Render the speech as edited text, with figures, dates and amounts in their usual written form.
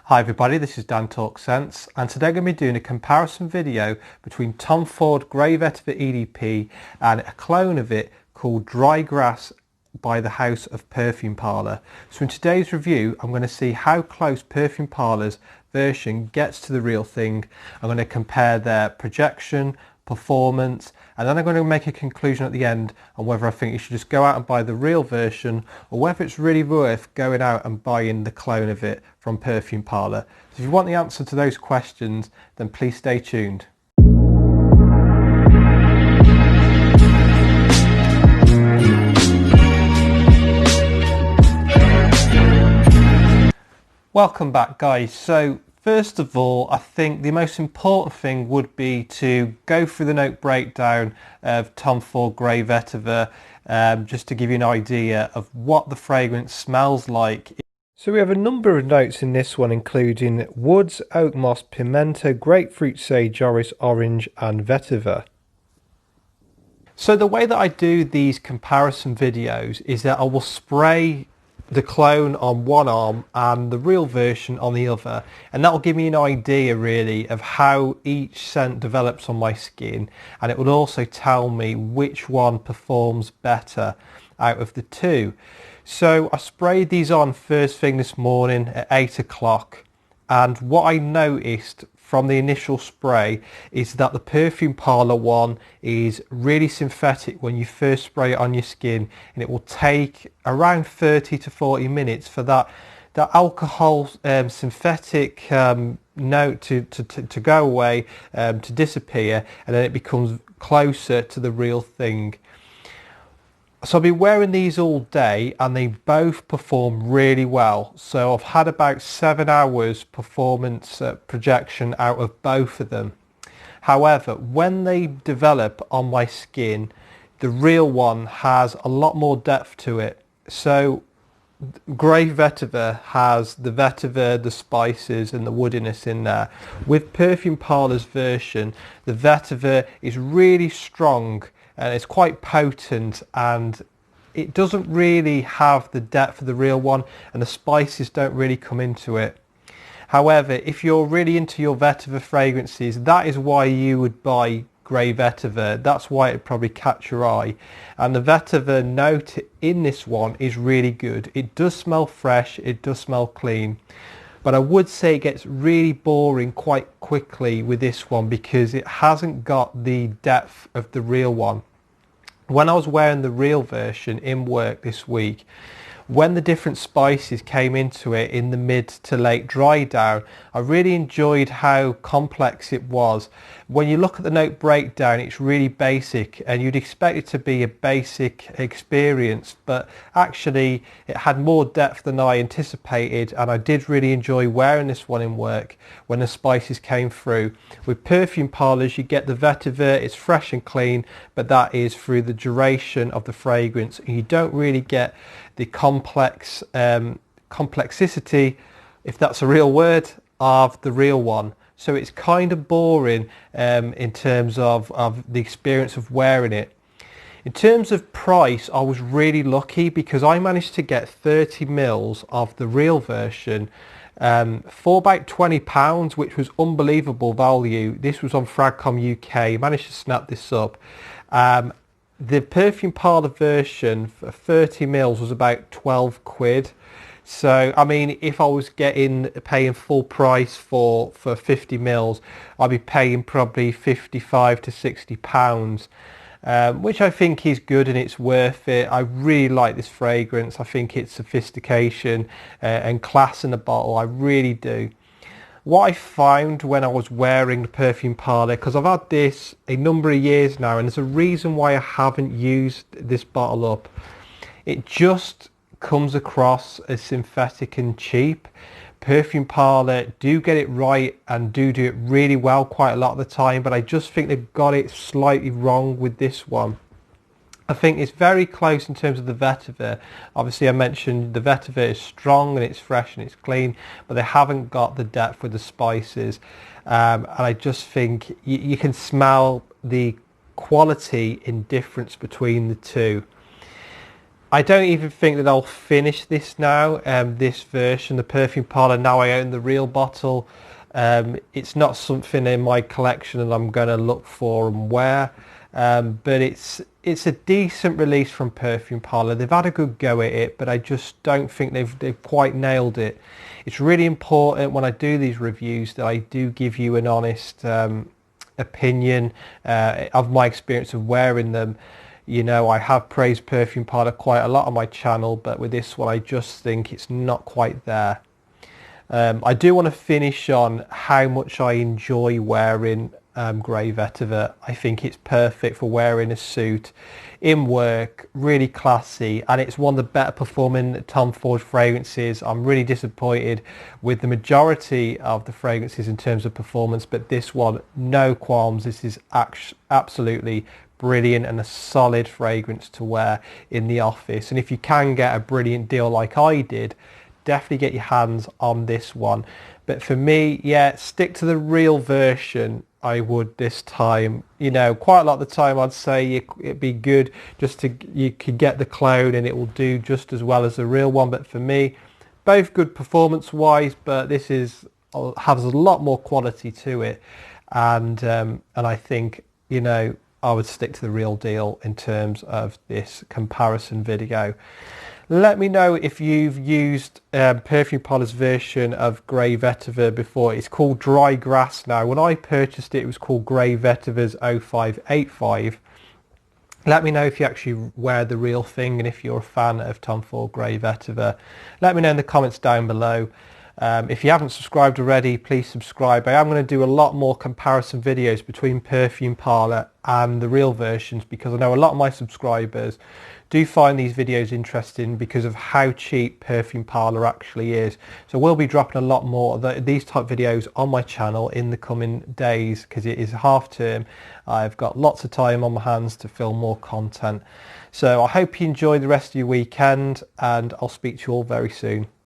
Hi everybody, this is Dan Talks Sense, and today I'm going to be doing a comparison video between Tom Ford Grey Vetiver EDP and a clone of it called Dry Grass by the House of Perfume Parlour. So in today's review I'm going to see how close Perfume Parlour's version gets to the real thing. I'm going to compare their projection, performance, and then I'm going to make a conclusion at the end on whether I think you should just go out and buy the real version or whether it's really worth going out and buying the clone of it from Perfume Parlour. So if you want the answer to those questions, then please stay tuned. Welcome back, guys. So first of all, I think the most important thing would be to go through the note breakdown of Tom Ford Grey Vetiver, just to give you an idea of what the fragrance smells like. So we have a number of notes in this one, including woods, oak moss, pimento, grapefruit, sage, orris, orange and vetiver. So the way that I do these comparison videos is that I will spray the clone on one arm and the real version on the other, and that will give me an idea really of how each scent develops on my skin, and it will also tell me which one performs better out of the two. So I sprayed these on first thing this morning at 8 o'clock, and what I noticed from the initial spray is that the Perfume Parlour one is really synthetic when you first spray it on your skin, and it will take around 30 to 40 minutes for that alcohol synthetic note to go away, to disappear, and then it becomes closer to the real thing. So I've been wearing these all day and they both perform really well. So I've had about 7 hours performance projection out of both of them. However, when they develop on my skin, the real one has a lot more depth to it. So Grey Vetiver has the vetiver, the spices and the woodiness in there. With Perfume Parlour's version, the vetiver is really strong and it's quite potent, and it doesn't really have the depth of the real one, and the spices don't really come into it. However, if you're really into your vetiver fragrances, that is why you would buy Grey Vetiver. That's why it'd probably catch your eye. And the vetiver note in this one is really good. It does smell fresh, it does smell clean. But I would say it gets really boring quite quickly with this one because it hasn't got the depth of the real one. When I was wearing the real version in work this week, when the different spices came into it in the mid to late dry down, I really enjoyed how complex it was. When you look at the note breakdown, it's really basic and you'd expect it to be a basic experience, but actually it had more depth than I anticipated, and I did really enjoy wearing this one in work when the spices came through. With Perfume Parlours you get the vetiver, it's fresh and clean, but that is through the duration of the fragrance, and you don't really get the complexity, if that's a real word, of the real one. So it's kind of boring in terms of the experience of wearing it. In terms of price, I was really lucky because I managed to get 30 mils of the real version for about £20, which was unbelievable value. This was on Fragcom UK. Managed to snap this up. The Perfume Parlour version for 30 mils was about 12 quid. So, I mean, if I was paying full price for 50 mils, I'd be paying probably 55 to 60 pounds, which I think is good and it's worth it. I really like this fragrance. I think it's sophistication and class in a bottle. I really do. What I found when I was wearing the Perfume Parlour, because I've had this a number of years now, and there's a reason why I haven't used this bottle up. It just comes across as synthetic and cheap. Perfume Parlour do get it right and do it really well quite a lot of the time, but I just think they've got it slightly wrong with this one. I think it's very close in terms of the vetiver. Obviously I mentioned the vetiver is strong and it's fresh and it's clean, but they haven't got the depth with the spices, and I just think you can smell the quality in difference between the two. I don't even think that I'll finish this now, this version, the Perfume Parlour. Now I own the real bottle. It's not something in my collection that I'm going to look for and wear, but it's a decent release from Perfume Parlour. They've had a good go at it, but I just don't think they've quite nailed it. It's really important when I do these reviews that I do give you an honest opinion of my experience of wearing them. You know, I have praised Perfume Parlour quite a lot on my channel, but with this one I just think it's not quite there. I do want to finish on how much I enjoy wearing grey vetiver. I think it's perfect for wearing a suit in work, really classy, and it's one of the better performing Tom Ford fragrances. I'm really disappointed with the majority of the fragrances in terms of performance, but this one, no qualms. This is absolutely brilliant and a solid fragrance to wear in the office. And if you can get a brilliant deal like I did, definitely get your hands on this one. But for me, yeah, stick to the real version. I would this time. You know, quite a lot of the time I'd say it'd be good just to, you could get the clone and it will do just as well as the real one. But for me, both good performance wise, but this has a lot more quality to it. And I think, you know, I would stick to the real deal in terms of this comparison video. Let me know if you've used Perfume Parlour's version of Grey Vetiver before. It's called Dry Grass now. When I purchased it, it was called Grey Vetiver's 0585. Let me know if you actually wear the real thing and if you're a fan of Tom Ford Grey Vetiver. Let me know in the comments down below. If you haven't subscribed already, please subscribe. I am going to do a lot more comparison videos between Perfume Parlour and the real versions, because I know a lot of my subscribers do find these videos interesting because of how cheap Perfume Parlour actually is. So we'll be dropping a lot more of these type videos on my channel in the coming days, because it is half term. I've got lots of time on my hands to film more content. So I hope you enjoy the rest of your weekend, and I'll speak to you all very soon.